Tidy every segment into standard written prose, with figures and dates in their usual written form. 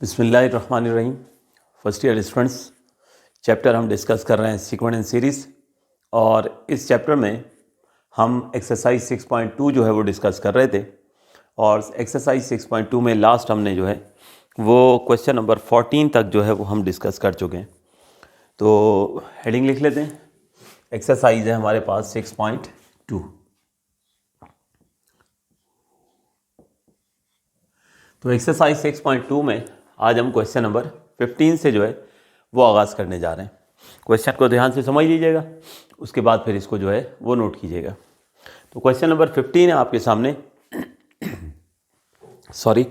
बिस्मिल्लाहिर्रहमानिर्रहीम। First year students, chapter हम discuss कर रहे हैं सीक्वेंस एंड सीरीज़, और इस चैप्टर में हम एक्सरसाइज 6.2 जो है वो डिस्कस कर रहे थे। और एक्सरसाइज 6.2 में लास्ट हमने जो है वो क्वेश्चन नंबर 14 तक जो है वो हम डिस्कस कर चुके हैं। तो हेडिंग लिख लेते हैं। एक्सरसाइज है हमारे पास 6.2। तो एक्सरसाइज 6.2 में आज हम क्वेश्चन नंबर 15 से जो है वो आगाज़ करने जा रहे हैं। क्वेश्चन को ध्यान से समझ लीजिएगा, उसके बाद फिर इसको जो है वो नोट कीजिएगा। तो क्वेश्चन नंबर 15 है आपके सामने। Sorry,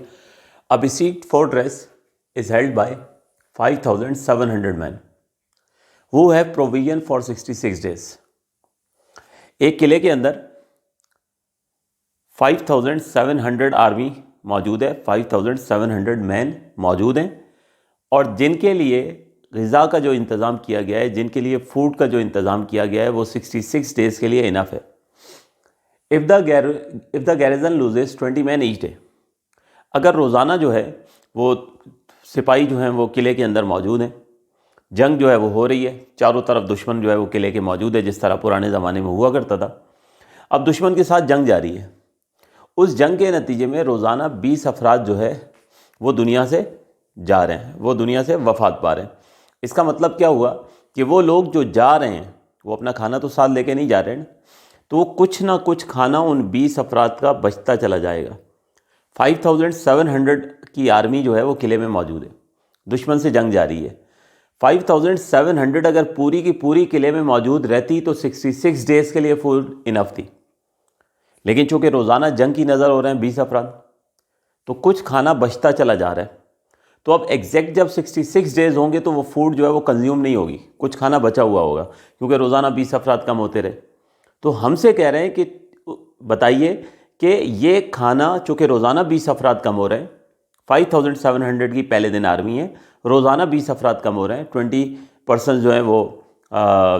a besieged fortress is held by 5,700 men who have provision for 66 days। एक किले के अंदर 5,700 आर्मी मौजूद है, 5,700 मैन मौजूद हैं, और जिनके लिए ग़िज़ा का जो इंतज़ाम किया गया है, जिनके लिए फूड का जो इंतज़ाम किया गया है वो 66 डेज़ के लिए इनफ है। If the garrison loses 20 man each day. अगर रोज़ाना जो है वो सिपाही जो हैं वो किले के अंदर मौजूद हैं, जंग जो है वो हो रही है, चारों तरफ दुश्मन जो है वो किले के मौजूद है, जिस तरह पुराने ज़माने में हुआ करता था। अब दुश्मन के साथ जंग जारी है। उस जंग के नतीजे में रोज़ाना 20 अफराद जो है वो दुनिया से जा रहे हैं, वो दुनिया से वफ़ात पा रहे हैं। इसका मतलब क्या हुआ कि वो लोग जो जा रहे हैं वो अपना खाना तो साथ लेके नहीं जा रहे हैं, तो कुछ ना कुछ खाना उन 20 अफराद का बचता चला जाएगा। 5,700 की आर्मी जो है वो किले में मौजूद है, दुश्मन से जंग जारी है। 5,700 अगर पूरी की पूरी किले में मौजूद रहती तो 66 डेज़ के लिए फूड इनफ थी, लेकिन चूंकि रोज़ाना जंग की नज़र हो रहे हैं 20 अफराद, तो कुछ खाना बचता चला जा रहा है। तो अब एग्जैक्ट जब 66 डेज़ होंगे तो वो फूड जो है वो कंज्यूम नहीं होगी, कुछ खाना बचा हुआ होगा, क्योंकि रोज़ाना 20 अफराद कम होते रहे। तो हमसे कह रहे हैं कि बताइए कि ये खाना, चूँकि रोज़ाना 20 अफराद कम हो रहे हैं, 5,700 की पहले दिन आर्मी है, रोज़ाना 20 अफराद कम हो रहे हैं, 20% जो है वो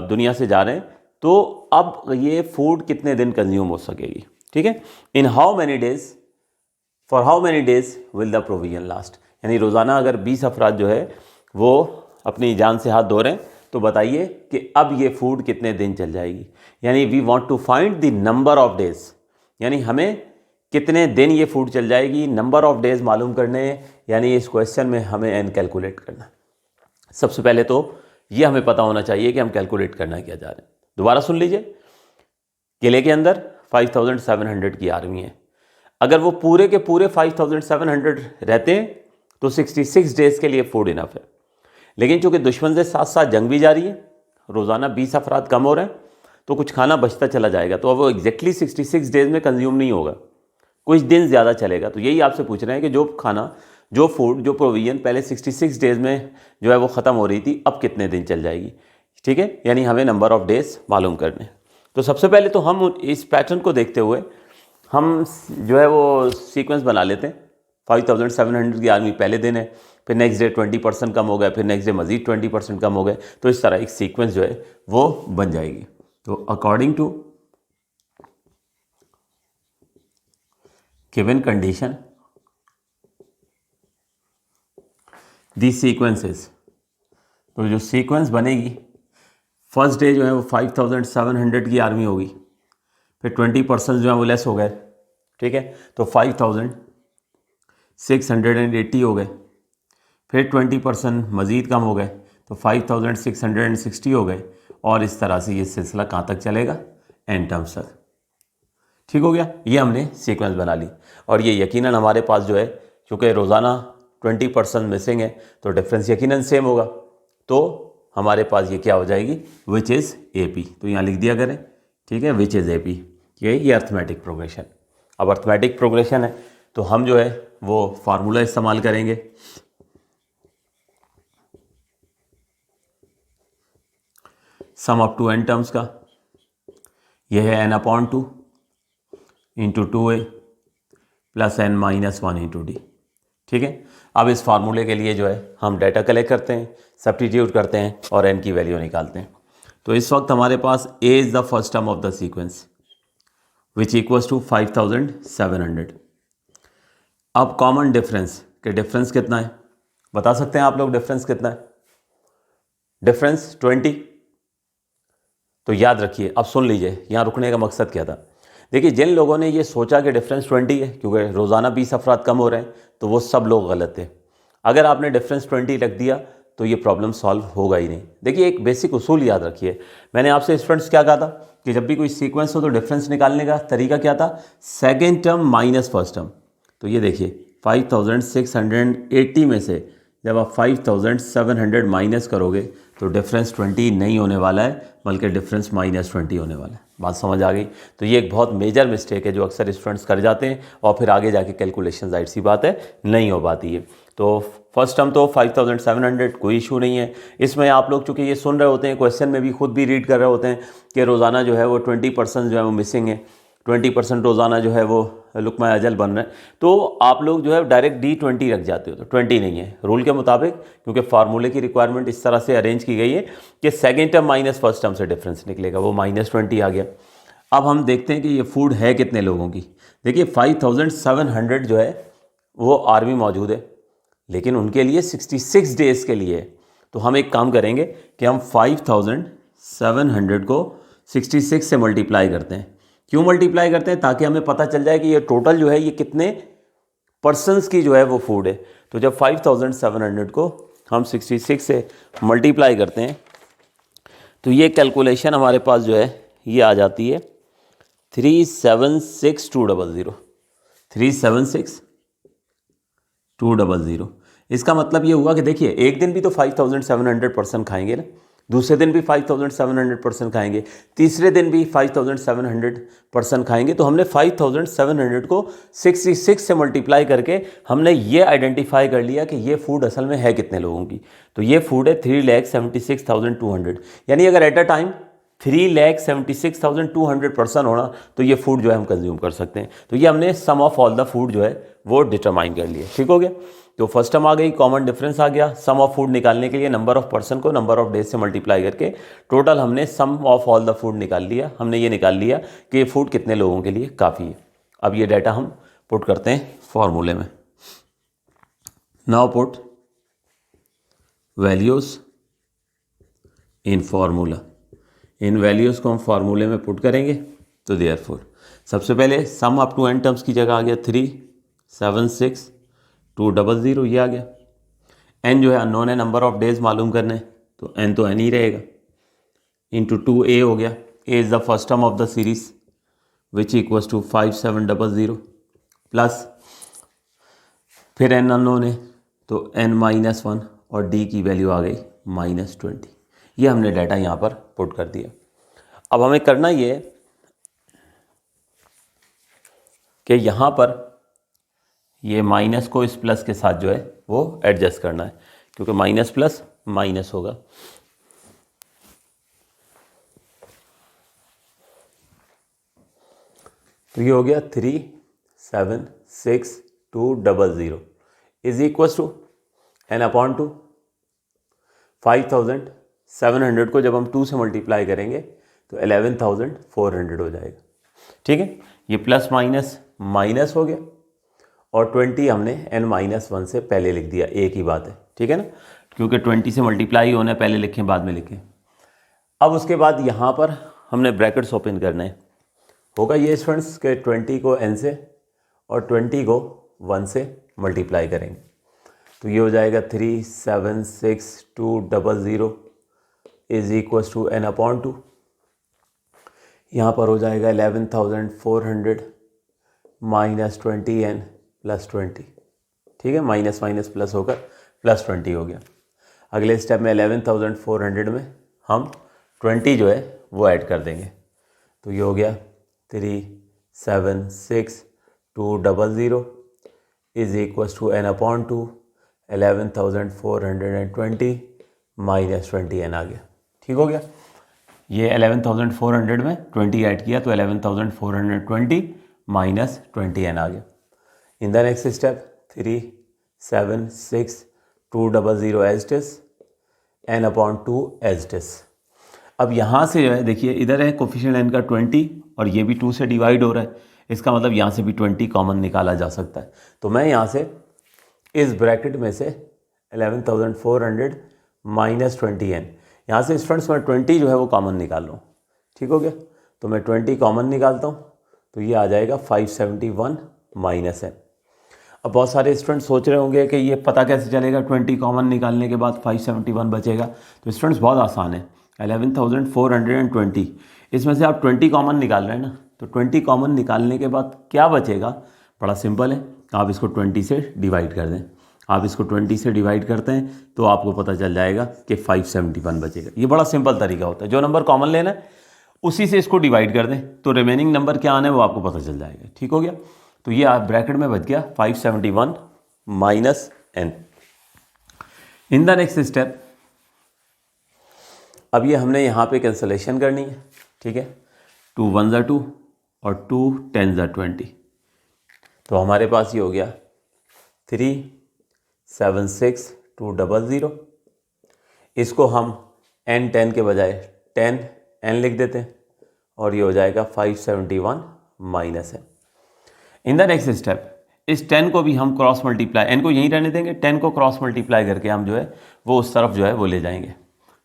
दुनिया से जा रहे हैं, तो अब ये फूड कितने दिन कंज्यूम हो सकेगी। ठीक है, in how many days, for how many days will the provision last. यानी रोज़ाना अगर 20 अफराद जो है वो अपनी जान से हाथ धो रहे हैं, तो बताइए कि अब ये फूड कितने दिन चल जाएगी। यानी we want to find the number of days, यानी हमें कितने दिन ये फूड चल जाएगी, नंबर ऑफ डेज मालूम करने, यानी इस क्वेश्चन में हमें एन कैलकुलेट करना। सबसे पहले तो ये हमें पता होना चाहिए कि हम कैलकुलेट करना क्या जा रहे हैं। दोबारा सुन लीजिए, किले के अंदर 5,700 की आर्मी है। अगर वो पूरे के पूरे 5,700 रहते हैं तो 66 डेज़ के लिए फूड इनफ है, लेकिन चूंकि दुश्मन से साथ साथ जंग भी जारी है, रोज़ाना 20 अफराद कम हो रहे हैं, तो कुछ खाना बचता चला जाएगा। तो अब वो एग्जैक्टली 66 डेज़ में कंज्यूम नहीं होगा, कुछ दिन ज़्यादा चलेगा। तो यही आपसे पूछ रहे हैं कि जो खाना, जो फूड, जो प्रोविजन पहले 66 डेज़ में जो है वो ख़त्म हो रही थी, अब कितने दिन चल जाएगी। ठीक है, यानी हमें नंबर ऑफ़ डेज़ मालूम करने। तो सबसे पहले तो हम इस पैटर्न को देखते हुए हम जो है वो सीक्वेंस बना लेते हैं। 5,700 की आर्मी पहले दिन है, फिर नेक्स्ट डे 20% कम हो गए, फिर नेक्स्ट डे मज़ीद 20% कम हो गए, तो इस तरह एक सीक्वेंस जो है वो बन जाएगी। तो according to given condition the sequences, तो जो सीक्वेंस बनेगी, फर्स्ट डे जो है वो 5,700 की आर्मी होगी, फिर 20% जो है वो लेस हो गए। ठीक है, तो 5,680 हो गए, फिर 20% मज़ीद कम हो गए, तो 5,660 हो गए, और इस तरह से ये सिलसिला कहाँ तक चलेगा, एंड टर्म्स तक। ठीक हो गया, ये हमने सीक्वेंस बना ली। और ये यकीनन हमारे पास जो है, क्योंकि रोज़ाना 20% मिसिंग है, तो डिफरेंस यकीनन सेम होगा, तो हमारे पास ये क्या हो जाएगी, विच इज़ AP। तो यहाँ लिख दिया करें, ठीक है, विच इज़ AP। ये अर्थमेटिक प्रोग्रेशन। अब अर्थमेटिक प्रोग्रेशन है तो हम जो है वो फार्मूला इस्तेमाल करेंगे। Sum up to n terms का, यह है n/2 into 2a plus n-1 into d। ठीक है, अब इस फार्मूले के लिए जो है हम डाटा कलेक्ट करते हैं, सब्स्टिट्यूट करते हैं और n की वैल्यू निकालते हैं। तो इस वक्त हमारे पास a is the first term of the sequence which equals to 5,700। अब कॉमन डिफरेंस, के डिफरेंस कितना है, बता सकते हैं आप लोग डिफरेंस कितना है? डिफरेंस 20। तो याद रखिए, अब सुन लीजिए यहाँ रुकने का मकसद क्या था। देखिए, जिन लोगों ने ये सोचा कि डिफरेंस 20 है क्योंकि रोज़ाना 20 अफराद कम हो रहे हैं, तो वो सब लोग गलत थे। अगर आपने डिफरेंस 20 रख दिया तो ये प्रॉब्लम सॉल्व होगा ही नहीं। देखिए, एक बेसिक उसूल याद रखिए। मैंने आपसे स्टूडेंट्स क्या कहा था कि जब भी कोई सीक्वेंस हो तो डिफरेंस निकालने का तरीका क्या था? Second term minus first term. तो ये देखिए 5680 में से जब आप 5700 माइनस करोगे तो डिफरेंस 20 नहीं होने वाला है, बल्कि डिफरेंस -20 होने वाला है। बात समझ आ गई? तो ये एक बहुत मेजर मिस्टेक है जो अक्सर स्टूडेंट्स कर जाते हैं और फिर आगे जाके कैलकुलेशन जाहिर सी बात है नहीं हो पाती है। तो फर्स्ट टर्म तो 5700, कोई इशू नहीं है इसमें। आप लोग चूँकि ये सुन रहे होते हैं, क्वेश्चन में भी खुद भी रीड कर रहे होते हैं कि रोज़ाना जो है वो 20% जो है वो मिसिंग है, 20% रोज़ाना जो है वो लुकमा अजल बन रहे हैं, तो आप लोग जो है डायरेक्ट D20 रख जाते हो। तो 20 नहीं है रूल के मुताबिक, क्योंकि फार्मूले की रिक्वायरमेंट इस तरह से अरेंज की गई है कि second term minus first term से डिफरेंस निकलेगा, वो -20 आ गया। अब हम देखते हैं कि ये फूड है कितने लोगों की। देखिए 5700 जो है वो आर्मी मौजूद है, लेकिन उनके लिए 66 डेज़ के लिए है। तो हम एक काम करेंगे कि हम 5700 को 66 से मल्टीप्लाई करते हैं। क्यों मल्टीप्लाई करते हैं? ताकि हमें पता चल जाए कि ये टोटल जो है ये कितने पर्सनस की जो है वो फूड है। तो जब 5700 को हम 66 से मल्टीप्लाई करते हैं तो ये कैलकुलेशन हमारे पास जो है ये आ जाती है 376200। 376200। इसका मतलब ये हुआ कि देखिए एक दिन भी तो 5700 पर्सन खाएंगे ना, दूसरे दिन भी 5700 पर्सन खाएंगे, तीसरे दिन भी 5700 पर्सन खाएंगे। तो हमने 5700 को 66 से मल्टीप्लाई करके हमने ये आइडेंटिफाई कर लिया कि ये फूड असल में है कितने लोगों की। तो ये फूड है 3,76,200। यानी अगर एट अ टाइम 3,76,200 पर्सन होना तो ये फूड जो है हम कंज्यूम कर सकते हैं। तो ये हमने सम ऑफ ऑल द फूड जो है वो डिटरमाइन कर लिया। ठीक हो गया? तो फर्स्ट टर्म आ गई, कॉमन डिफरेंस आ गया। सम ऑफ फूड निकालने के लिए नंबर ऑफ पर्सन को नंबर ऑफ डेज से मल्टीप्लाई करके टोटल हमने सम ऑफ ऑल द फूड निकाल लिया। हमने ये निकाल लिया कि ये फूड कितने लोगों के लिए काफ़ी है। अब ये डाटा हम पुट करते हैं फॉर्मूले में। नाउ पुट वैल्यूज़ इन फार्मूला। इन वैल्यूज़ को हम फार्मूले में पुट करेंगे। तो देयरफॉर सबसे पहले sum up to n terms की जगह आ गया 3,76,200, ये आ गया। n जो है अननोन है, नंबर ऑफ डेज मालूम करने, तो n तो n ही रहेगा, इंटू 2a हो गया। a is the first term of the series which equals to 5700 plus फिर n अननोन है तो n-1 और d की वैल्यू आ गई -20। ये हमने डाटा यहाँ पर पुट कर दिया। अब हमें करना ये है कि यहाँ पर ये माइनस को इस प्लस के साथ जो है वो एडजस्ट करना है, क्योंकि माइनस प्लस माइनस होगा। तो ये हो गया 3,76,200 इज इक्वल टू n/2। 5700 को जब हम 2 से मल्टीप्लाई करेंगे तो 11,400 हो जाएगा। ठीक है, ये प्लस माइनस माइनस हो गया और 20 हमने n-1 से पहले लिख दिया, एक ही बात है। ठीक है ना, क्योंकि 20 से मल्टीप्लाई होना है, पहले लिखें बाद में लिखें। अब उसके बाद यहाँ पर हमने ब्रैकेट्स ओपन करने हैं। होगा ये स्टूडेंट्स के 20 को n से और 20 को 1 से मल्टीप्लाई करेंगे तो ये हो जाएगा 3,76,200 इज इक्वल टू n/2। यहाँ पर हो जाएगा 11,400 माइनस 20n प्लस 20। ठीक है, माइनस माइनस प्लस होकर प्लस 20 हो गया। अगले स्टेप में 11,400 में हम 20 जो है वो ऐड कर देंगे तो ये हो गया 3,76,200 is equal to n/2 11,420 minus 20n आ गया। ठीक हो गया, ये 11,400 में 20 ऐड किया तो 11,420 माइनस 20n आ गया। In the next step 3,76,200 as it is n/2 as it is. अब यहाँ से जो है देखिए इधर है कोफिशिएंट n का 20 और ये भी 2 से डिवाइड हो रहा है, इसका मतलब यहाँ से भी 20 कॉमन निकाला जा सकता है। तो मैं यहाँ से इस ब्रैकेट में से 11,400 माइनस 20n। यहाँ से स्टूडेंट्स मैं 20 जो है वो कॉमन निकाल लूँ, ठीक हो गया। तो मैं 20 कॉमन निकालता हूँ तो ये आ जाएगा 571 माइनस n। अब बहुत सारे स्टूडेंट्स सोच रहे होंगे कि ये पता कैसे चलेगा 20 कॉमन निकालने के बाद 571 बचेगा। तो स्टूडेंट्स बहुत आसान है, 11,420 इसमें से आप 20 कॉमन निकाल रहे हैं ना, तो 20 कॉमन निकालने के बाद क्या बचेगा, बड़ा सिंपल है, आप इसको 20 से डिवाइड कर दें। आप इसको 20 से डिवाइड करते हैं तो आपको पता चल जाएगा कि 571 बचेगा। ये बड़ा सिंपल तरीका होता है, जो नंबर कॉमन लेना है उसी से इसको डिवाइड कर दें तो रिमेनिंग नंबर क्या आना है वो आपको पता चल जाएगा, ठीक हो गया। तो ये आप ब्रैकेट में बच गया 571 minus n। In the next step अब ये हमने यहाँ पे कैंसलेशन करनी है, ठीक है। 2 1 ज़ा 2 और 2 10 ज़ा 20, तो हमारे पास ये हो गया 376,200। इसको हम n 10 के बजाय 10 n लिख देते हैं और ये हो जाएगा 571 minus n। In the next step इस 10 को भी हम क्रॉस मल्टीप्लाई, n को यहीं रहने देंगे, 10 को क्रॉस मल्टीप्लाई करके हम जो है वो उस तरफ जो है वो ले जाएंगे।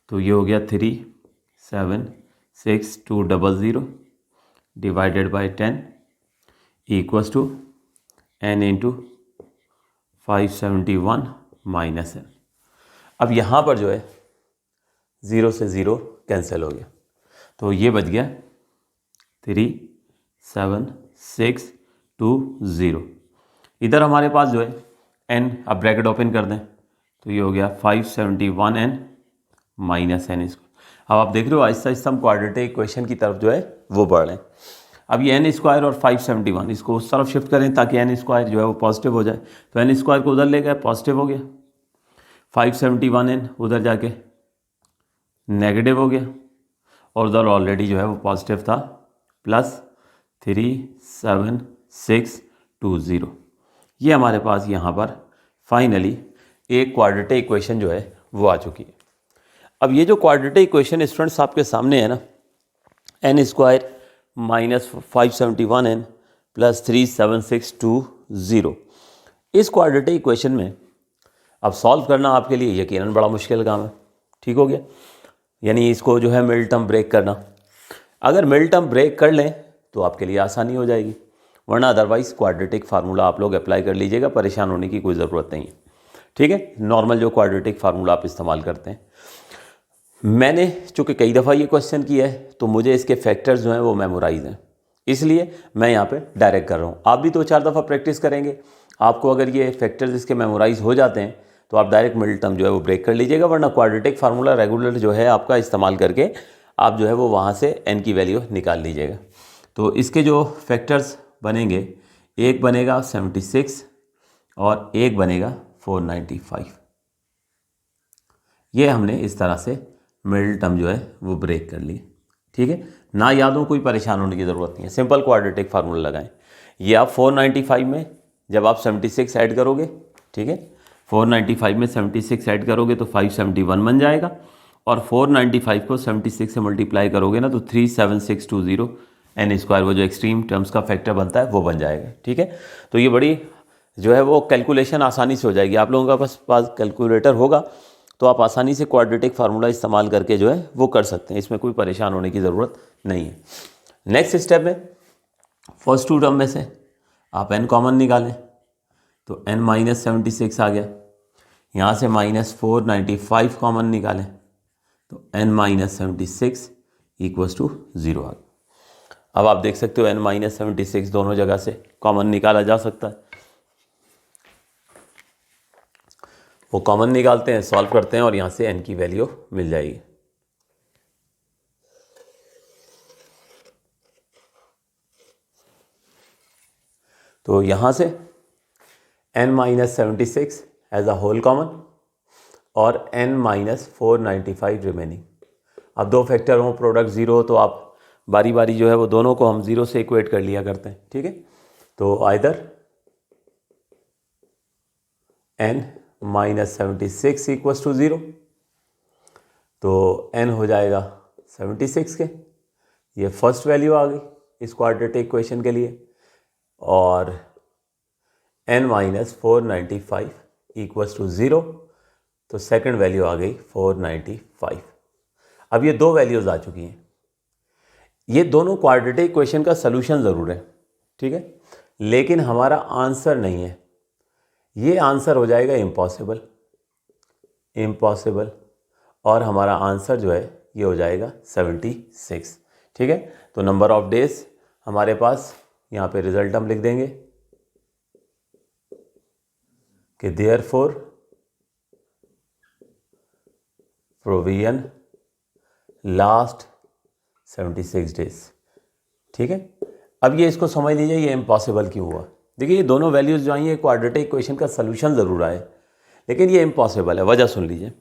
तो ये हो गया 376,200 divided by 10 equals to n into 571 minus n। अब यहाँ पर जो है 0 से 0 कैंसिल हो गया, तो ये बच गया 37620। इधर हमारे पास जो है n, अब ब्रैकेट ओपन कर दें तो ये हो गया 571n माइनस n इसको। अब आप देख रहे हो आहिस्ता आहिस्ता हम क्वाड्रेटिक इक्वेशन की तरफ जो है वो बढ़ रहे हैं। अब ये n स्क्वायर और 571 इसको उस तरफ शिफ्ट करें ताकि n स्क्वायर जो है वो पॉजिटिव हो जाए, तो n स्क्वायर को उधर ले गए, पॉजिटिव हो गया, 571n उधर जाके नेगेटिव हो गया और उधर ऑलरेडी जो है वो पॉजिटिव था, प्लस 37620। ये हमारे पास यहाँ पर फाइनली एक क्वाड्रेटिक इक्वेशन जो है वो आ चुकी है। अब ये जो क्वाड्रेटिक इक्वेशन स्टूडेंट्स आपके सामने है ना, n square minus 571n plus 37620, इस क्वाड्रेटिक इक्वेशन में अब सॉल्व करना आपके लिए यकीनन बड़ा मुश्किल काम है, ठीक हो गया। यानी इसको जो है मिड टर्म ब्रेक करना, अगर मिड टर्म ब्रेक कर लें तो आपके लिए आसानी हो जाएगी, वरना अदरवाइज़ क्वाड्रेटिक फार्मूला आप लोग अप्लाई कर लीजिएगा, परेशान होने की कोई ज़रूरत नहीं है, ठीक है। नॉर्मल जो क्वाड्रेटिक फार्मूला आप इस्तेमाल करते हैं, मैंने चूँकि कई दफ़ा ये क्वेश्चन किया है तो मुझे इसके फैक्टर्स जो हैं वो मेमोराइज हैं, इसलिए मैं यहाँ पे डायरेक्ट कर रहा हूँ। आप भी 2-4 दफ़ा प्रैक्टिस करेंगे, आपको अगर ये फैक्टर्स इसके मेमोराइज हो जाते हैं तो आप डायरेक्ट मिडिल टर्म जो है वो ब्रेक कर लीजिएगा, वरना क्वाड्रेटिक फार्मूला रेगुलर जो है आपका इस्तेमाल करके आप जो है वो वहाँ से n की वैल्यू निकाल लीजिएगा। तो इसके जो फैक्टर्स बनेंगे, एक बनेगा 76 और एक बनेगा 495। ये हमने इस तरह से मिडिल टर्म जो है वो ब्रेक कर ली, ठीक है। ना याद हो, कोई परेशान होने की ज़रूरत नहीं है, सिंपल क्वाड्रेटिक फार्मूला लगाएं। ये आप 495 में जब आप 76 ऐड करोगे, ठीक है, 495 में 76 ऐड करोगे तो 571 बन जाएगा, और 495 को 76 से मल्टीप्लाई करोगे ना तो 37620 n स्क्वायर, वो जो एक्सट्रीम टर्म्स का फैक्टर बनता है वो बन जाएगा, ठीक है। तो ये बड़ी जो है वो कैलकुलेशन आसानी से हो जाएगी। आप लोगों का पास कैलकुलेटर होगा तो आप आसानी से क्वाड्रेटिक फार्मूला इस्तेमाल करके जो है वो कर सकते हैं, इसमें कोई परेशान होने की ज़रूरत नहीं है। नेक्स्ट स्टेप में फर्स्ट टू टर्म में से आप n कॉमन निकालें तो n माइनस 76 आ गया, यहाँ से माइनस 495 कॉमन निकालें तो n माइनस 76 इक्वल्स टू 0 आ गया। अब आप देख सकते हो n माइनस 76 दोनों जगह से कॉमन निकाला जा सकता है, वो कॉमन निकालते हैं, सॉल्व करते हैं और यहाँ से n की वैल्यू मिल जाएगी। तो यहाँ से n minus 76 as a whole common और n माइनस 495 रिमेनिंग। अब दो फैक्टर हों, प्रोडक्ट ज़ीरो हो, तो आप बारी बारी जो है वो दोनों को हम ज़ीरो से इक्वेट कर लिया करते हैं, ठीक है। तो either n minus 76 equals to 0, तो n हो जाएगा 76 के, ये फर्स्ट वैल्यू आ गई इस क्वाड्रेटिक इक्वेशन के लिए, और n माइनस 495 इक्वल्स टू 0, तो सेकंड वैल्यू आ गई 495। अब ये दो वैल्यूज़ आ चुकी हैं। ये दोनों क्वाड्रेटिक इक्वेशन का सलूशन ज़रूर है, ठीक है, लेकिन हमारा आंसर नहीं है। ये आंसर हो जाएगा इम्पॉसिबल, इम्पॉसिबल, और हमारा आंसर जो है ये हो जाएगा 76, ठीक है। तो नंबर ऑफ डेज हमारे पास यहाँ पे रिजल्ट हम लिख देंगे कि देयरफॉर प्रोविजन लास्ट 76 डेज, ठीक है। अब ये इसको समझ लीजिए ये इम्पॉसिबल क्यों हुआ। देखिए ये दोनों वैल्यूज़ जो आई हैं क्वाड्रेटिक इक्वेशन का सलूशन ज़रूर आए, लेकिन ये इम्पॉसिबल है। वजह सुन लीजिए।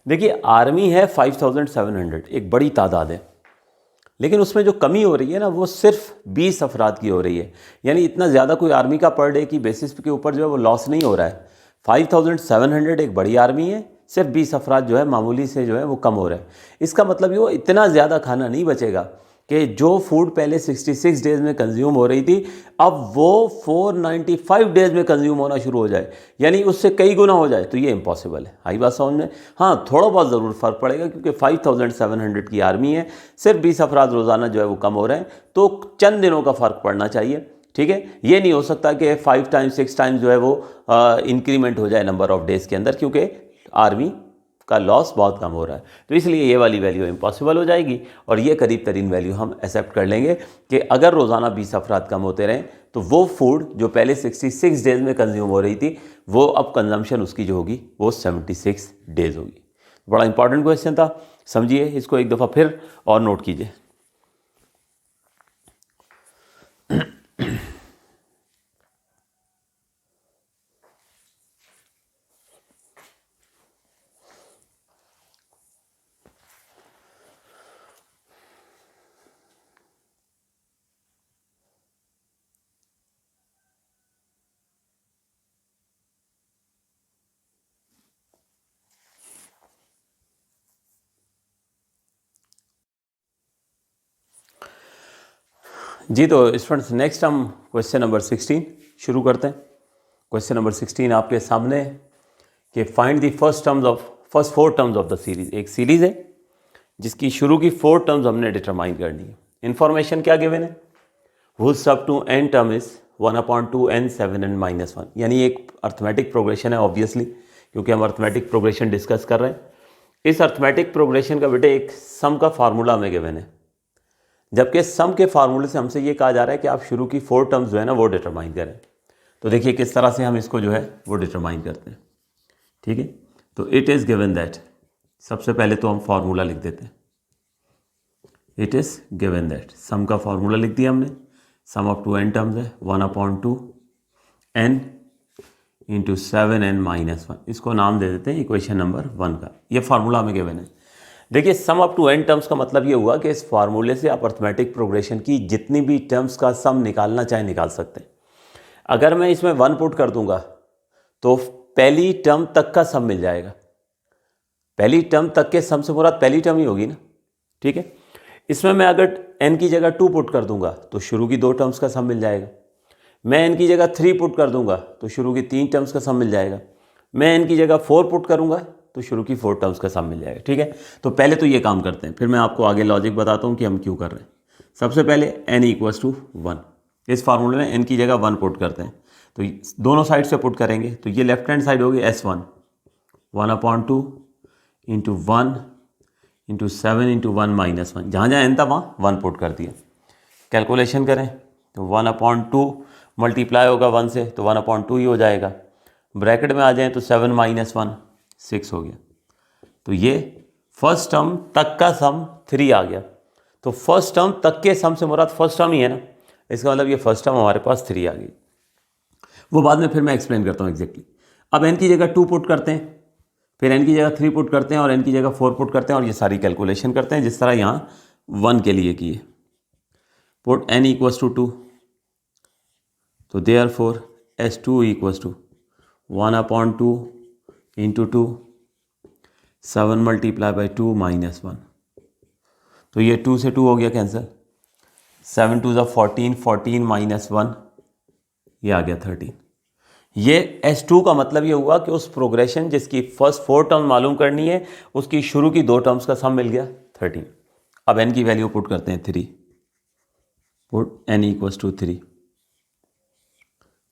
देखिए आर्मी है 5700, एक बड़ी तादाद है, लेकिन उसमें जो कमी हो रही है ना वो सिर्फ 20 अफराद की हो रही है। यानी इतना ज़्यादा कोई आर्मी का पर डे की बेसिस के ऊपर जो है वो लॉस नहीं हो रहा है। 5700 एक बड़ी आर्मी है, सिर्फ 20 अफराद जो है मामूली से जो है वो कम हो रहे हैं। इसका मतलब ये वो इतना ज़्यादा खाना नहीं बचेगा कि जो फूड पहले 66 डेज़ में कंज्यूम हो रही थी अब वो 495 डेज़ में कंज्यूम होना शुरू हो जाए, यानी उससे कई गुना हो जाए। तो ये इम्पॉसिबल है। आई बात समझ में? हाँ, थोड़ा बहुत ज़रूर फ़र्क पड़ेगा क्योंकि 5700 की आर्मी है, सिर्फ 20 अफराद रोज़ाना जो है वो कम हो रहे हैं, तो चंद दिनों का फ़र्क पड़ना चाहिए, ठीक है। ये नहीं हो सकता कि 5 टाइम्स 6 टाइम्स जो है वो इंक्रीमेंट हो जाए नंबर ऑफ डेज़ के अंदर, क्योंकि आर्मी का लॉस बहुत कम हो रहा है। तो इसलिए ये वाली वैल्यू इम्पॉसिबल हो जाएगी और ये करीब तरीन वैल्यू हम एक्सेप्ट कर लेंगे कि अगर रोज़ाना 20 अफराद कम होते रहें तो वो फूड जो पहले 66 डेज़ में कंज्यूम हो रही थी वो अब कंजम्पशन उसकी जो होगी वो 76 डेज़ होगी। बड़ा इंपॉर्टेंट क्वेश्चन था, समझिए इसको एक दफ़ा फिर और नोट कीजिए। जी तो स्टूडेंट्स नेक्स्ट हम क्वेश्चन नंबर 16 शुरू करते हैं। क्वेश्चन नंबर 16 आपके सामने है कि find the first 4 terms of the series. एक सीरीज है जिसकी शुरू की 4 टर्म्स हमने डिटरमाइन करनी है। इन्फॉर्मेशन क्या गिवन है? whose sub to n term is 1/2 n 7n -1, यानी एक अर्थमेटिक प्रोग्रेशन है ऑब्वियसली, क्योंकि हम अर्थमेटिक प्रोग्रेशन डिस्कस कर रहे हैं। इस अर्थमेटिक प्रोग्रेशन का बेटे एक सम का फार्मूला हमें गिवन है, जबकि सम के फार्मूले से हमसे ये कहा जा रहा है कि आप शुरू की 4 टर्म्स जो है ना वो डिटरमाइन करें। तो देखिए किस तरह से हम इसको जो है वो डिटरमाइन करते हैं, ठीक है। तो इट इज़ गिवन दैट, सबसे पहले तो हम फार्मूला लिख देते हैं। इट इज़ गिवन दैट, सम का फार्मूला लिख दिया हमने। सम ऑफ 2 n टर्म्स है 1/2 n इंटू 7n -1, इसको नाम दे देते हैं इक्वेशन नंबर 1 का। ये फार्मूला हमें गिवन है। देखिए sum up to n terms का मतलब ये हुआ कि इस फार्मूले से आप अर्थमेटिक प्रोग्रेशन की जितनी भी टर्म्स का सम निकालना चाहे निकाल सकते हैं। अगर मैं इसमें 1 पुट कर दूंगा तो पहली टर्म तक का सम मिल जाएगा। पहली टर्म तक के सम से मुराद पहली टर्म ही होगी ना, ठीक है। इसमें मैं अगर n की जगह 2 पुट कर दूंगा तो शुरू की 2 टर्म्स का सम मिल जाएगा। मैं n की जगह 3 पुट कर दूंगा तो शुरू की 3 टर्म्स का सम मिल जाएगा। मैं n की जगह 4 पुट करूंगा तो शुरू की 4 टर्म्स का सम मिल जाएगा, ठीक है। तो पहले तो ये काम करते हैं, फिर मैं आपको आगे लॉजिक बताता हूँ कि हम क्यों कर रहे हैं। सबसे पहले n = 1, इस फार्मूले में n की जगह 1 पुट करते हैं, तो दोनों साइड से पुट करेंगे तो ये लेफ्ट हैंड साइड होगी S1 1/2 इंटू 1 इंटू 7 इंटू 1 -1, जहाँ जहाँ n था वहाँ 1 पुट कर दिया। कैलकुलेशन करें तो 1/2 मल्टीप्लाई होगा 1 से तो 1/2 ही हो जाएगा। ब्रैकेट में आ जाएँ तो 7 - 1 6 हो गया। तो ये फर्स्ट टर्म तक का सम 3 आ गया। तो फर्स्ट टर्म तक के सम से मुराद फर्स्ट टर्म ही है ना, इसका मतलब ये फर्स्ट टर्म हमारे पास 3 आ गई। वो बाद में फिर मैं एक्सप्लेन करता हूँ एग्जैक्टली। अब n की जगह 2 पुट करते हैं, फिर n की जगह 3 पुट करते हैं और n की जगह 4 पुट करते हैं और ये सारी कैलकुलेशन करते हैं जिस तरह यहाँ 1 के लिए किए। पुट n = 2, तो देयरफॉर S2 = 1/2 इंटू 2 7 × 2 -1, तो ये 2 से 2 हो गया कैंसिल। 7 × 2 = 14, 14 - 1 ये आ गया 13। ये S2 का मतलब ये हुआ कि उस प्रोग्रेशन जिसकी फर्स्ट 4 टर्म मालूम करनी है उसकी शुरू की 2 टर्म्स का सम मिल गया 13। अब n की वैल्यू पुट करते हैं 3, पुट n इक्वल्स टू 3,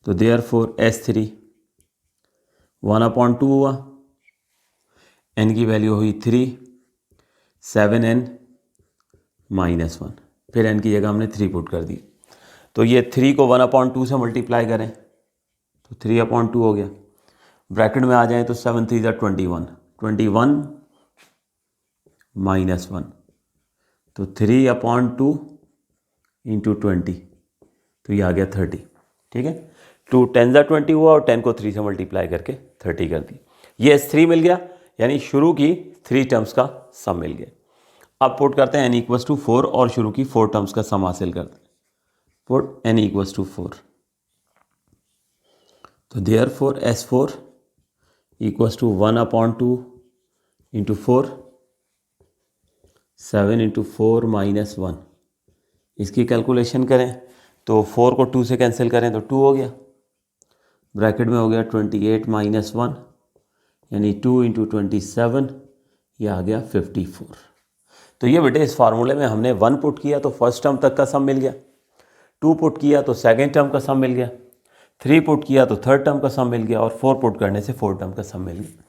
तो देयरफॉर S3 1/2 हुआ, n की वैल्यू हुई 3, 7n -1, फिर n की जगह हमने 3 पुट कर दी। तो ये 3 को 1/2 से मल्टीप्लाई करें तो 3/2 हो गया, ब्रैकेट में आ जाए तो 7 3 21, 21 -1, तो 3/2 इंटू 20, तो ये आ गया 30। ठीक है, 2 10 20 हुआ और 10 को 3 से मल्टीप्लाई करके 30 कर दी। ये S3 मिल गया, यानी शुरू की 3 टर्म्स का सम मिल गया। अब पुट करते हैं n इक्वल्स टू 4 और शुरू की 4 टर्म्स का सम हासिल करते हैं। पुट n इक्वल्स टू 4, तो therefore S4 equals to 1/2 into 4, 7 into 4 -1। इसकी कैलकुलेशन करें तो 4 को 2 से कैंसिल करें तो 2 हो गया, ब्रैकेट में हो गया 28 -1, यानी 2 इंटू 27, ये आ गया 54। तो ये बेटे इस फार्मूले में हमने 1 पुट किया तो फर्स्ट टर्म तक का सम मिल गया, 2 पुट किया तो सेकेंड टर्म का सम मिल गया, 3 पुट किया तो थर्ड टर्म का सम मिल गया और 4 पुट करने से 4 टर्म का सम मिल गया।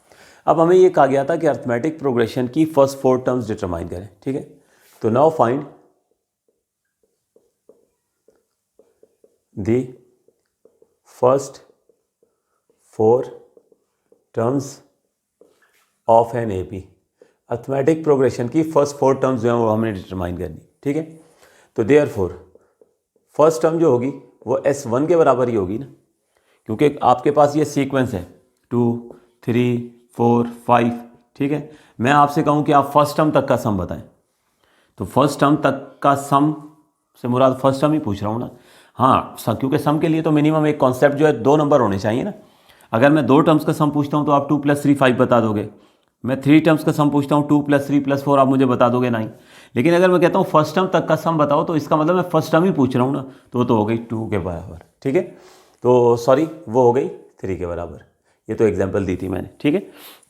अब हमें ये कहा गया था कि अरिथमेटिक प्रोग्रेशन की फर्स्ट 4 टर्म्स डिटरमाइन करें। ठीक है, तो now find the first 4 terms of an AP। Arithmetic progression की फर्स्ट 4 टर्म्स जो हैं वो हमने डिटरमाइन करनी। ठीक है, तो देयरफॉर फर्स्ट टर्म जो होगी वो S1 के बराबर ही होगी ना, क्योंकि आपके पास ये सीक्वेंस है 2 3 4 5। ठीक है, मैं आपसे कहूँ कि आप फर्स्ट टर्म तक का सम बताएं, तो फर्स्ट टर्म तक का सम से मुराद फर्स्ट टर्म ही पूछ रहा हूँ ना। हाँ, क्योंकि सम के लिए तो मिनिमम एक कॉन्सेप्ट जो है 2 नंबर होने चाहिए ना। अगर मैं 2 टर्म्स का सम पूछता हूँ तो आप 2 + 3 5 बता दोगे, मैं 3 टर्म्स का सम पूछता हूँ 2 + 3 + 4 आप मुझे बता दोगे 9। लेकिन अगर मैं कहता हूँ फर्स्ट टर्म तक का सम बताओ तो इसका मतलब मैं फर्स्ट टर्म ही पूछ रहा हूँ ना, तो वो तो हो गई 2 के बराबर। ठीक है, तो सॉरी वो हो गई 3 के बराबर, ये तो एग्जाम्पल दी थी मैंने। ठीक है,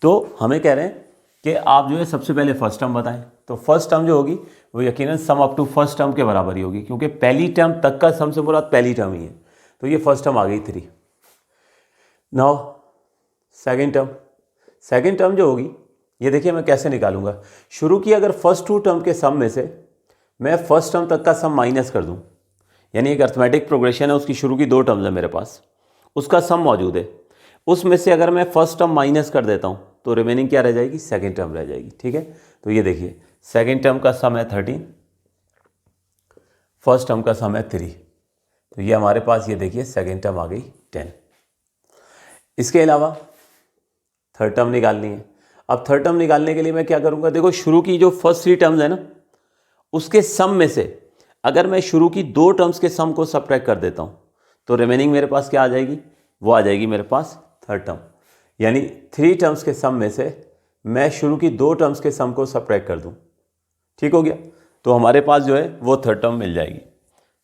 तो हमें कह रहे हैं कि आप जो है सबसे पहले फर्स्ट टर्म बताएं, तो फर्स्ट टर्म जो होगी वो यकीनन sum up to first term के बराबर ही होगी, क्योंकि पहली टर्म तक का सम से मुराद पहली टर्म ही है। तो ये फर्स्ट टर्म आ गई 3। नाउ सेकेंड टर्म जो होगी ये देखिए मैं कैसे निकालूंगा। शुरू की अगर फर्स्ट 2 टर्म के सम में से मैं फर्स्ट टर्म तक का सम माइनस कर दूं, यानी एक अरिथमेटिक प्रोग्रेशन है, उसकी शुरू की 2 टर्म्स है मेरे पास, उसका सम मौजूद है, उसमें से अगर मैं फर्स्ट टर्म माइनस कर देता हूं तो रिमेनिंग क्या रह जाएगी, सेकेंड टर्म रह जाएगी। ठीक है, तो ये देखिए सेकेंड टर्म का सम है 13, फर्स्ट टर्म का सम है 3, तो ये हमारे पास ये देखिए सेकेंड टर्म आ गई 10। इसके अलावा थर्ड टर्म निकालनी है। अब थर्ड टर्म निकालने के लिए मैं क्या करूंगा, देखो शुरू की जो फर्स्ट 3 टर्म्स है ना उसके सम में से अगर मैं शुरू की 2 टर्म्स के सम को सब्ट्रैक्ट कर देता हूं तो रिमेनिंग मेरे पास क्या आ जाएगी, वो आ जाएगी मेरे पास थर्ड टर्म। यानी 3 टर्म्स के सम में से मैं शुरू की 2 टर्म्स के सम को सब्ट्रैक्ट कर दूं, ठीक हो गया, तो हमारे पास जो है वो थर्ड टर्म मिल जाएगी।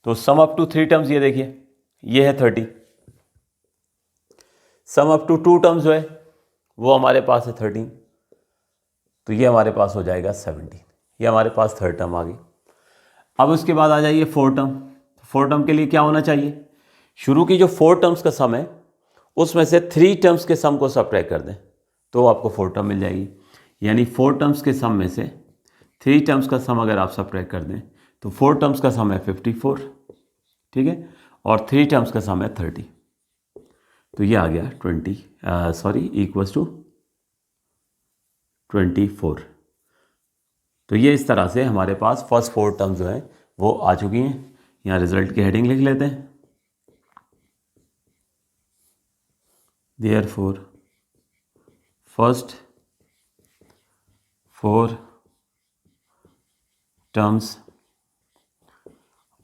तो सम अप टू 3 टर्म्स ये देखिए ये है 30, सम अप टू 2 टर्म्स जो है वो हमारे पास है 13, तो ये हमारे पास हो जाएगा 17। ये हमारे पास थर्ड टर्म आ गई। अब उसके बाद आ जाइए 4 टर्म। 4 टर्म के लिए क्या होना चाहिए, शुरू की जो 4 टर्म्स का सम है उसमें से 3 टर्म्स के सम को सब्ट्रैक्ट कर दें तो आपको 4 टर्म मिल जाएगी। यानी 4 टर्म्स के सम में से 3 टर्म्स का सम अगर आप सब्ट्रैक्ट कर दें तो 4 टर्म्स का सम है 54, ठीक है, और 3 टर्म्स का सम है 30, तो ये आ गया इक्वल्स टू 24। तो ये इस तरह से हमारे पास फर्स्ट 4 टर्म्स जो हैं वो आ चुकी हैं। यहाँ रिजल्ट की हेडिंग लिख लेते हैं, therefore first 4 terms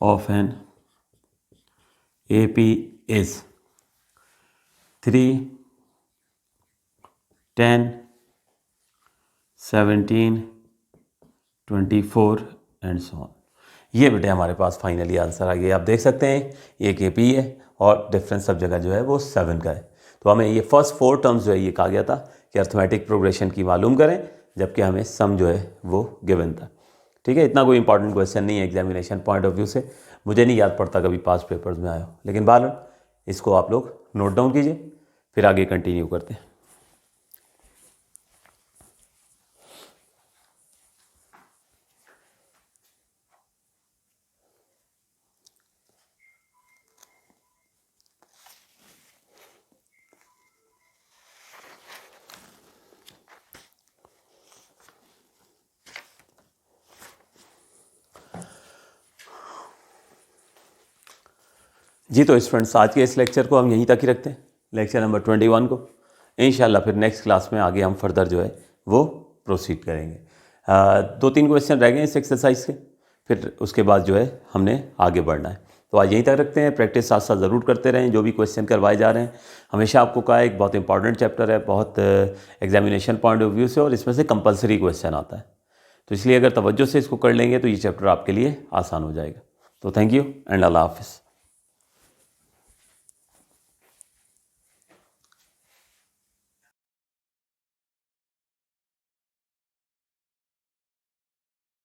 of an AP is 3, 10, 17, 24 and so on. ये बेटे हमारे पास फाइनली आंसर आ गया। आप देख सकते हैं एक AP है और डिफरेंस सब जगह जो है वो 7 का है। तो हमें ये फर्स्ट 4 टर्म्स जो है ये कहा गया था कि अर्थमेटिक प्रोग्रेशन की मालूम करें, जबकि हमें सम जो है वो गिवन था। ठीक है, इतना कोई इंपॉर्टेंट क्वेश्चन नहीं है एग्जामिनेशन पॉइंट ऑफ व्यू से, मुझे नहीं याद पड़ता कभी पास्ट पेपर्स में आया हो, लेकिन बहरहाल इसको आप लोग नोट डाउन कीजिए, फिर आगे कंटिन्यू करते हैं। जी तो स्टूडेंट्स, आज के इस लेक्चर को हम यहीं तक ही रखते हैं, लेक्चर नंबर 21 को। इंशाल्लाह फिर नेक्स्ट क्लास में आगे हम फर्दर जो है वो प्रोसीड करेंगे। 2-3 क्वेश्चन रह गए इस एक्सरसाइज के, फिर उसके बाद जो है हमने आगे बढ़ना है। तो आज यहीं तक रखते हैं, प्रैक्टिस साथ साथ ज़रूर करते रहें जो भी क्वेश्चन करवाए जा रहे हैं। हमेशा आपको कहा एक बहुत इंपॉर्टेंट चैप्टर है, बहुत एग्जामिनेशन पॉइंट ऑफ व्यू से, और इसमें से कंपलसरी क्वेश्चन आता है, तो इसलिए अगर तवज्जो से इसको कर लेंगे तो ये चैप्टर आपके लिए आसान हो जाएगा। तो थैंक यू एंड अल्लाह हाफिज़।